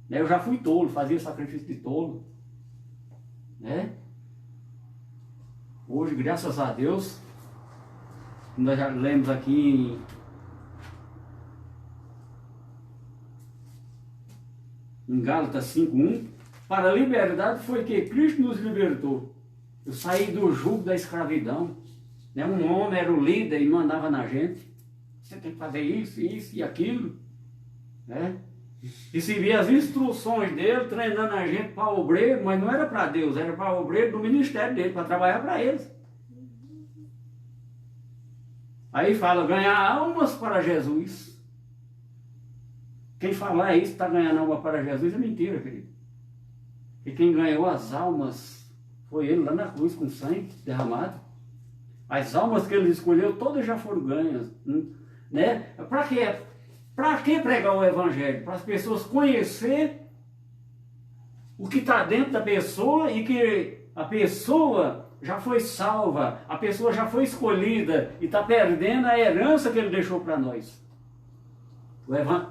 Eu já fui tolo, fazia sacrifício de tolo. Hoje, graças a Deus, nós já lemos aqui em Gálatas 5:1, para a liberdade foi que Cristo nos libertou. Eu saí do jugo da escravidão. Um homem era o líder e mandava na gente. Você tem que fazer isso, isso e aquilo. Recebia as instruções dele, treinando a gente para obreiro, mas não era para Deus, era para obreiro do ministério dele, para trabalhar para eles. Aí fala, ganhar almas para Jesus. Quem falar isso, está ganhando alma para Jesus, é mentira, querido. E quem ganhou as almas foi ele lá na cruz com sangue derramado. As almas que ele escolheu, todas já foram ganhas. Para quê? Para que pregar o Evangelho? Para as pessoas conhecer o que está dentro da pessoa e que a pessoa já foi salva, a pessoa já foi escolhida e está perdendo a herança que ele deixou para nós.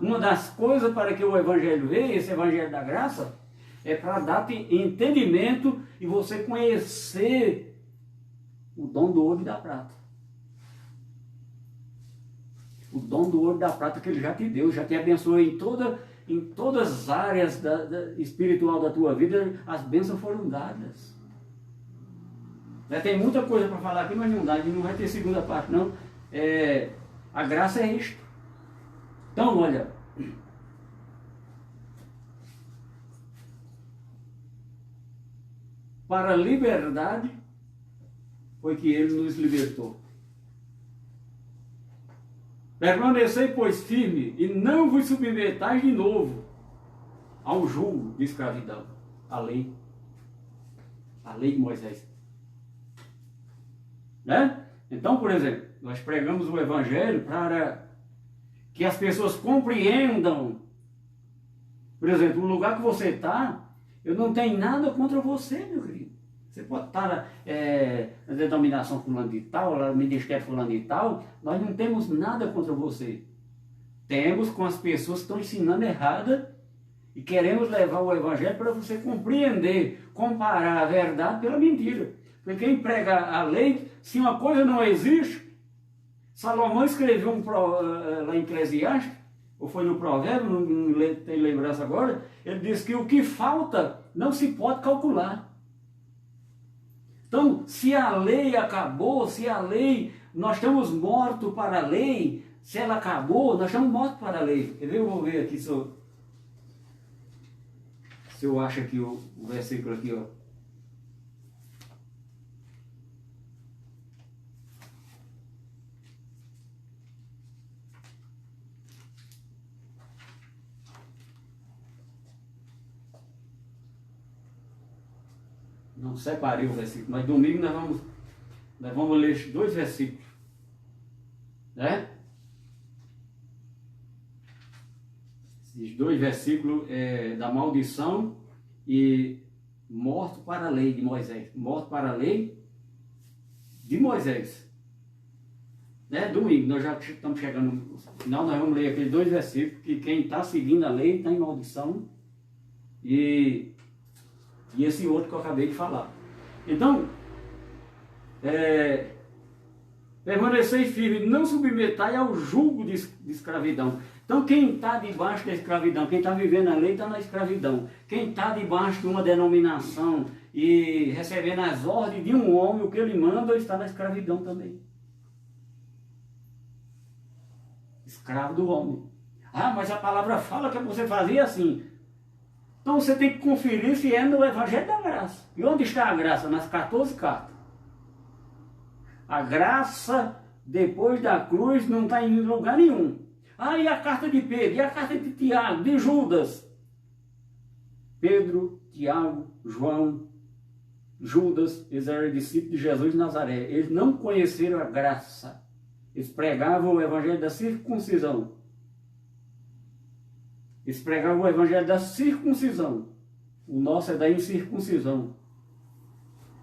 Uma das coisas para que o Evangelho veio, esse Evangelho da graça, é para dar entendimento e você conhecer o dom do ouro e da prata. O dom do ouro e da prata que ele já te deu, já te abençoou em todas as áreas espiritual da tua vida, as bênçãos foram dadas. Tem muita coisa para falar aqui, mas não dá, não vai ter segunda parte não. A graça é isto. Então, olha, para a liberdade foi que ele nos libertou. Permanecei, pois, firme, e não vos submetais de novo ao jugo de escravidão, a lei de Moisés. Então, por exemplo, nós pregamos o Evangelho para que as pessoas compreendam. Por exemplo, o lugar que você está, eu não tenho nada contra você, meu querido. Você pode estar na denominação fulano de tal, no ministério fulano de tal, nós não temos nada contra você. Temos com as pessoas que estão ensinando errada e queremos levar o Evangelho para você compreender, comparar a verdade pela mentira. Porque quem prega a lei, se uma coisa não existe, Salomão escreveu lá em Eclesiastes, ou foi no Provérbio, não tenho lembrança agora, ele diz que o que falta não se pode calcular. Então, se a lei acabou, nós estamos mortos para a lei, se ela acabou, nós estamos mortos para a lei. Eu vou ver aqui se eu acho aqui o versículo aqui, ó. Não separei o versículo, mas domingo nós vamos ler 2 versículos. Esses 2 versículos da maldição e morto para a lei de Moisés. Morto para a lei de Moisés. Domingo, nós já estamos chegando no final, nós vamos ler aqueles 2 versículos, que quem está seguindo a lei está em maldição e esse outro que eu acabei de falar. Então, permanecei firme, não submetai ao jugo de escravidão. Então, quem está debaixo da escravidão, quem está vivendo a lei, está na escravidão. Quem está debaixo de uma denominação e recebendo as ordens de um homem, o que ele manda, está na escravidão também. Escravo do homem. Mas a palavra fala que você fazia assim. Então você tem que conferir se é no Evangelho da Graça. E onde está a graça? Nas 14 cartas. A graça, depois da cruz, não está em lugar nenhum. E a carta de Pedro? E a carta de Tiago? De Judas? Pedro, Tiago, João, Judas, eles eram discípulos de Jesus de Nazaré. Eles não conheceram a graça. Eles pregavam o evangelho da circuncisão. Eles pregavam o evangelho da circuncisão. O nosso é da incircuncisão.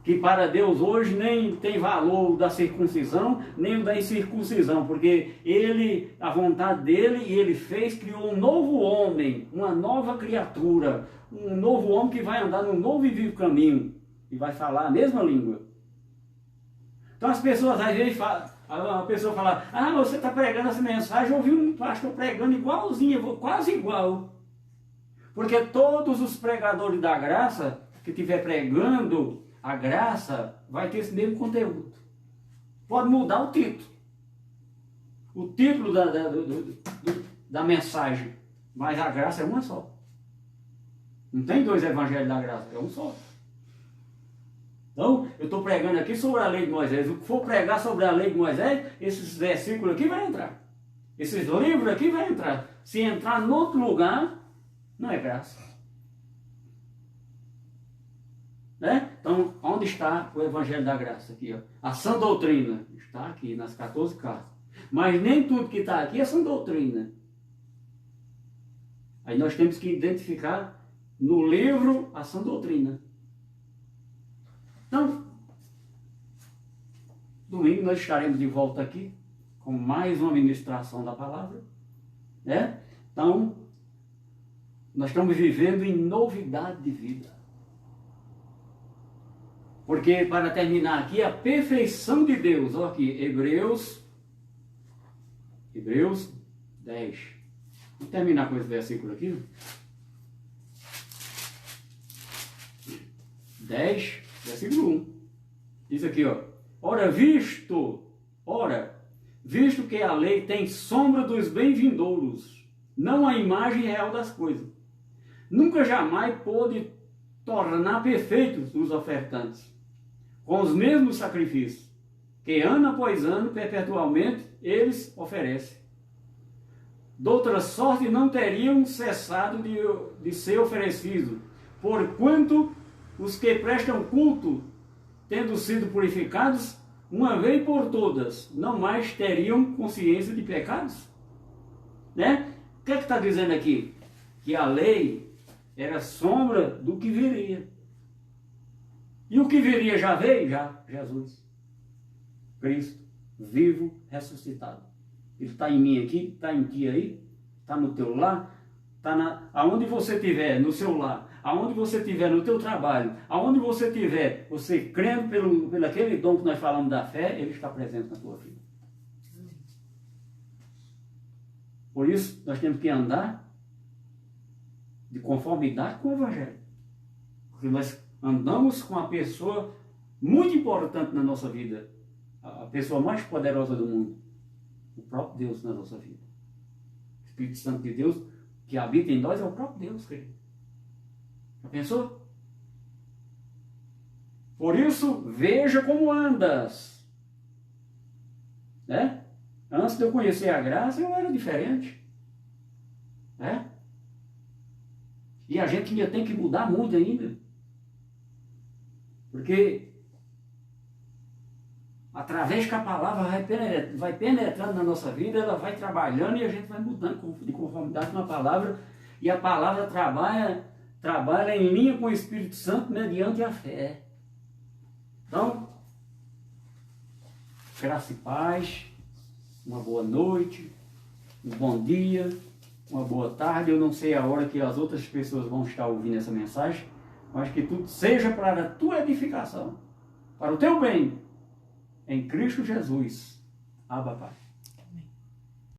Que para Deus hoje nem tem valor da circuncisão, nem o da incircuncisão, porque Ele, a vontade dEle, e Ele fez, criou um novo homem, uma nova criatura, um novo homem que vai andar num novo e vivo caminho, e vai falar a mesma língua. Então as pessoas às vezes falam, a pessoa fala, você está pregando essa mensagem, eu ouvi um pastor pregando igualzinho, quase igual. Porque todos os pregadores da graça, que estiver pregando a graça, vai ter esse mesmo conteúdo. Pode mudar o título. O título da mensagem. Mas a graça é uma só. Não tem dois evangelhos da graça, é um só. Então, eu estou pregando aqui sobre a lei de Moisés. O que for pregar sobre a lei de Moisés, esses versículos aqui vai entrar. Esses livros aqui vai entrar. Se entrar em outro lugar, não é graça. Né? Então, onde está o evangelho da graça? Aqui, ó. A sã doutrina está aqui nas 14 cartas. Mas nem tudo que está aqui é sã doutrina. Aí nós temos que identificar no livro a sã doutrina. Então, domingo nós estaremos de volta aqui com mais uma ministração da palavra. Né? Então, nós estamos vivendo em novidade de vida. Porque, para terminar aqui, a perfeição de Deus. Olha aqui, Hebreus 10. Vamos terminar com esse versículo aqui. 10, versículo 1. Diz aqui, ó. Ora, visto que a lei tem sombra dos bem-vindouros, não a imagem real das coisas, nunca jamais pôde tornar perfeitos os ofertantes, com os mesmos sacrifícios, que ano após ano, perpetualmente, eles oferecem. Doutra sorte não teriam cessado de ser oferecidos, porquanto os que prestam culto, tendo sido purificados, uma vez por todas, não mais teriam consciência de pecados? Né? O que é que está dizendo aqui? Que a lei era sombra do que viria. E o que viria já veio? Já, Jesus. Cristo, vivo, ressuscitado. Ele está em mim aqui, está em ti aí, está no teu lar, está aonde você estiver, no seu lar, aonde você estiver, no teu trabalho, aonde você estiver, você crendo pelo aquele dom que nós falamos da fé, ele está presente na tua vida. Por isso, nós temos que andar de conformidade com o Evangelho. Porque nós andamos com a pessoa muito importante na nossa vida, a pessoa mais poderosa do mundo, o próprio Deus na nossa vida. O Espírito Santo de Deus que habita em nós é o próprio Deus, querido. Já pensou? Por isso, veja como andas. Né? Antes de eu conhecer a graça, eu era diferente. Né? E a gente ainda tem que mudar muito ainda. Porque através que a palavra vai penetrando na nossa vida, ela vai trabalhando e a gente vai mudando de conformidade com a palavra. E a palavra trabalha em linha com o Espírito Santo mediante a fé. Então, graça e paz, uma boa noite, um bom dia, uma boa tarde. Eu não sei a hora que as outras pessoas vão estar ouvindo essa mensagem, mas que tudo seja para a tua edificação, para o teu bem, em Cristo Jesus. Abba, Pai.